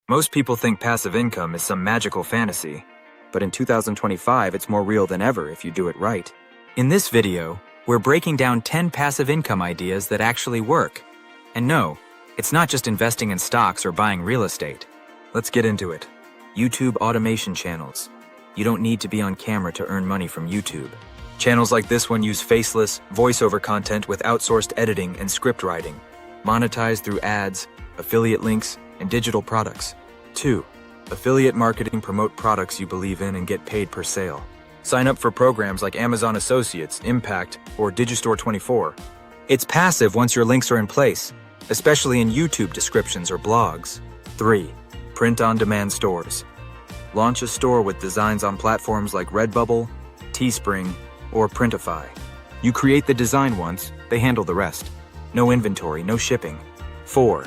Most people think passive income is some magical fantasy, but in 2025 it's more real than ever if you do it right. In this video, we're breaking down 10 passive income ideas that actually work. And no, it's not just investing in stocks or buying real estate. Let's get into it. YouTube automation channels. You don't need to be on camera to earn money from YouTube. Channels like this one use faceless, voiceover content with outsourced editing and script writing. Monetize through ads, affiliate links, and digital products. 2. Affiliate marketing. Promote products you believe in and get paid per sale. Sign up for programs like Amazon Associates, Impact, or Digistore24. It's passive once your links are in place, especially in YouTube descriptions or blogs. 3. Print-on-demand stores. Launch a store with designs on platforms like Redbubble, Teespring, or Printify. You create the design once, they handle the rest. No inventory, no shipping. 4.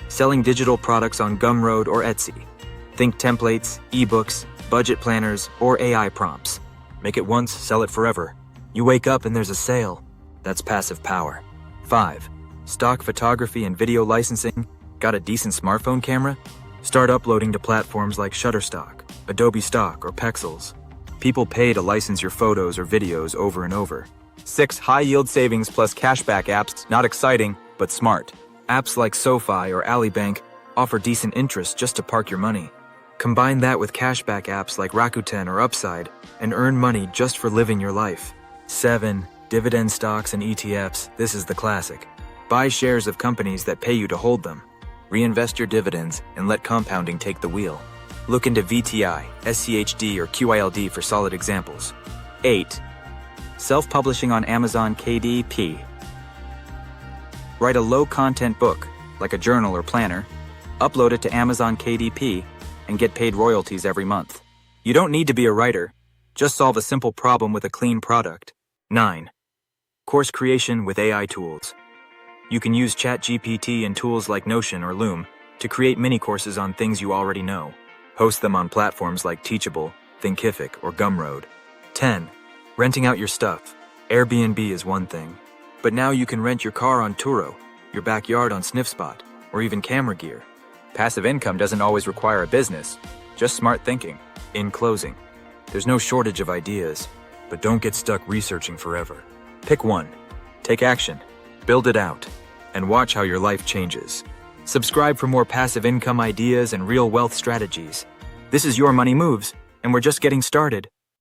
Selling digital products on Gumroad or Etsy. Think templates, ebooks, budget planners, or AI prompts. Make it once, sell it forever. You wake up and there's a sale. That's passive power. 5. Stock photography and video licensing. Got a decent smartphone camera? Start uploading to platforms like Shutterstock, Adobe Stock, or Pexels. People pay to license your photos or videos over and over. 6. High-yield savings plus cashback apps. Not exciting, but smart. Apps like SoFi or Alibank offer decent interest just to park your money. Combine that with cashback apps like Rakuten or Upside and earn money just for living your life. 7. Dividend stocks and ETFs. This is the classic. Buy shares of companies that pay you to hold them. Reinvest your dividends and let compounding take the wheel. Look into VTI, SCHD, or QILD for solid examples. 8. Self-publishing on Amazon KDP. Write a low-content book, like a journal or planner, upload it to Amazon KDP, and get paid royalties every month. You don't need to be a writer. Just solve a simple problem with a clean product. 9. Course creation with AI tools. You can use ChatGPT and tools like Notion or Loom to create mini-courses on things you already know. Host them on platforms like Teachable, Thinkific, or Gumroad. 10. Renting out your stuff. Airbnb is one thing, but now you can rent your car on Turo, your backyard on SniffSpot, or even camera gear. Passive income doesn't always require a business, just smart thinking. In closing, there's no shortage of ideas, but don't get stuck researching forever. Pick one, take action, build it out, and watch how your life changes. Subscribe for more passive income ideas and real wealth strategies. This is Your Money Moves, and we're just getting started.